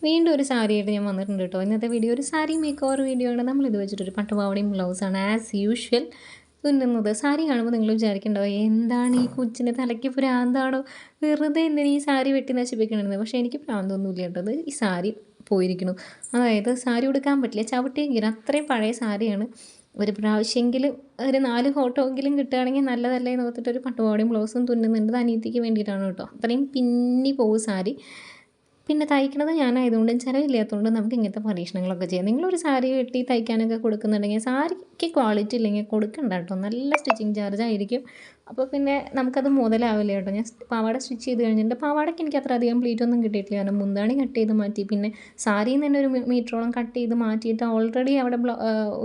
വീണ്ടും ഒരു സാരിയായിട്ട് ഞാൻ വന്നിട്ടുണ്ട് കേട്ടോ. ഇന്നത്തെ വീഡിയോ ഒരു സാരി മേക്ക് ഓവർ വീഡിയോ ആണ്. നമ്മളിത് വെച്ചിട്ടൊരു പട്ടുപാവാടയും ബ്ലൗസാണ് ആസ് യൂഷ്വൽ തുന്നുന്നത്. സാരി കാണുമ്പോൾ നിങ്ങൾ വിചാരിക്കുന്നുണ്ടാവും എന്താണ് ഈ കൊച്ചിൻ്റെ തലയ്ക്ക് ഭ്രാന്താണോ, വെറുതെ എന്തിനാ ഈ സാരി വെട്ടി നശിപ്പിക്കണമെന്ന്. പക്ഷേ എനിക്ക് ഭ്രാന്തൊന്നുമില്ല കേട്ടോ. അത് ഈ സാരി പോയിരിക്കുന്നു. അതായത് സാരി ഉടുക്കാൻ പറ്റില്ല, ചവിട്ടിയെങ്കിലും അത്രയും പഴയ സാരിയാണ്. ഒരു പ്രാവശ്യമെങ്കിലും ഒരു 4 ഫോട്ടോയെങ്കിലും കിട്ടുകയാണെങ്കിൽ നല്ലതല്ലേ എന്ന് ഓർത്തിട്ട് ഒരു പട്ടുപാവാടയും ബ്ലൗസും തുന്നുന്നുണ്ട്. അത് അനിയത്തിക്ക് വേണ്ടിയിട്ടാണ് കേട്ടോ. അത്രയും പിന്നി പോകും സാരി. പിന്നെ തയ്ക്കണത് ഞാനായതുകൊണ്ട് ചിലവില്ലാത്തതുകൊണ്ട് നമുക്ക് ഇങ്ങനത്തെ പരീക്ഷണങ്ങളൊക്കെ ചെയ്യാം. നിങ്ങളൊരു സാരി വെട്ടി തയ്ക്കാനൊക്കെ കൊടുക്കുന്നുണ്ടെങ്കിൽ സാരിക്ക് ക്വാളിറ്റി ഇല്ലെങ്കിൽ കൊടുക്കണ്ട കേട്ടോ. നല്ല സ്റ്റിച്ചിങ് ചാർജ് ആയിരിക്കും. അപ്പോൾ പിന്നെ നമുക്കത് മുതലാവില്ല കേട്ടോ. ഞാൻ പാവാട സ്റ്റിച്ച് ചെയ്ത് കഴിഞ്ഞിട്ട് പാവാടയ്ക്ക് എനിക്ക് അത്ര അധികം പ്ലീറ്റൊന്നും കിട്ടിയിട്ടില്ല. കാരണം മുന്താണി കട്ട് ചെയ്ത് മാറ്റി, പിന്നെ സാരിയിൽ നിന്ന് തന്നെ ഒരു മീറ്ററോളം കട്ട് ചെയ്ത് മാറ്റിയിട്ട് ഓൾറെഡി അവിടെ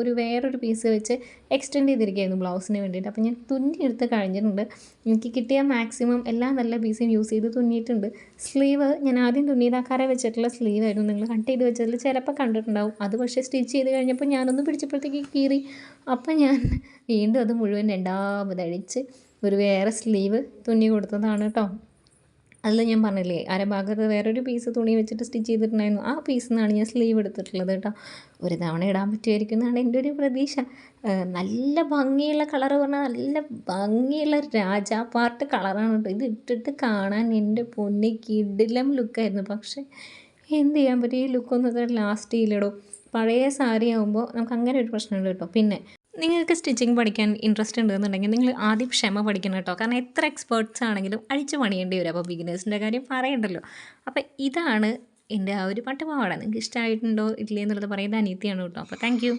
ഒരു വേറൊരു പീസ് വെച്ച് എക്സ്റ്റെൻഡ് ചെയ്തിരിക്കുകയായിരുന്നു ബ്ലൗസിന് വേണ്ടിയിട്ട്. അപ്പോൾ ഞാൻ തുന്നിയെടുത്ത് കഴിഞ്ഞിട്ടുണ്ട്. എനിക്ക് കിട്ടിയ മാക്സിമം എല്ലാ നല്ല പീസും യൂസ് ചെയ്ത് തുന്നിയിട്ടുണ്ട്. സ്ലീവ് ഞാൻ ആദ്യം തുന്നിയതാക്കാരെ വെച്ചിട്ടുള്ള സ്ലീവായിരുന്നു. നിങ്ങൾ കട്ട് ചെയ്ത് വെച്ചതിൽ ചിലപ്പോൾ കണ്ടിട്ടുണ്ടാവും. അത് പക്ഷേ സ്റ്റിച്ച് ചെയ്ത് കഴിഞ്ഞപ്പോൾ ഞാനൊന്ന് പിടിച്ചപ്പോഴത്തേക്ക് കീറി. അപ്പം ഞാൻ വീണ്ടും അത് മുഴുവൻ രണ്ടാമതഴിച്ച് ഒരു വേറെ സ്ലീവ് തുന്നി കൊടുത്തതാണ് കേട്ടോ. അതിൽ ഞാൻ പറഞ്ഞില്ലേ അരഭാഗത്ത് വേറൊരു പീസ് തുണി വെച്ചിട്ട് സ്റ്റിച്ച് ചെയ്തിട്ടുണ്ടായിരുന്നു. ആ പീസിൽ നിന്നാണ് ഞാൻ സ്ലീവ് എടുത്തിട്ടുള്ളത് കേട്ടോ. ഒരു തവണ ഇടാൻ പറ്റുമായിരിക്കും എന്നാണ് എൻ്റെ ഒരു പ്രതീക്ഷ. നല്ല ഭംഗിയുള്ള കളറ് പറഞ്ഞാൽ നല്ല ഭംഗിയുള്ള രാജാപ്പാർട്ട് കളറാണ് കേട്ടോ. ഇത് ഇട്ടിട്ട് കാണാൻ എൻ്റെ പൊന്നി കിടിലം ലുക്കായിരുന്നു. പക്ഷേ എന്ത് ചെയ്യാൻ പറ്റും, ഈ ലുക്കൊന്നും ഇത്ര ലാസ്റ്റ് ചെയ്യില്ലടോ. പഴയ സാരി ആകുമ്പോൾ നമുക്ക് അങ്ങനെ ഒരു പ്രശ്നമുണ്ട് കേട്ടോ. പിന്നെ നിങ്ങൾക്ക് സ്റ്റിച്ചിങ് പഠിക്കാൻ ഇൻട്രസ്റ്റ് ഉണ്ടെന്നുണ്ടെങ്കിൽ നിങ്ങൾ ആദ്യം ക്ഷമ പഠിക്കണം കേട്ടോ. കാരണം എത്ര എക്സ്പേർട്സ് ആണെങ്കിലും അഴിച്ചു പണിയേണ്ടി വരും. അപ്പോൾ ബിഗിനേഴ്സിൻ്റെ കാര്യം പറയണ്ടല്ലോ. അപ്പോൾ ഇതാണ് എൻ്റെ ആ ഒരു പട്ടുപാവാട. നിങ്ങൾക്ക് ഇഷ്ടമായിട്ടുണ്ടോ ഇല്ലേ എന്നുള്ളത് പറയുന്നത് അനിയത്തിയാണ് കേട്ടോ. അപ്പോൾ താങ്ക് യു.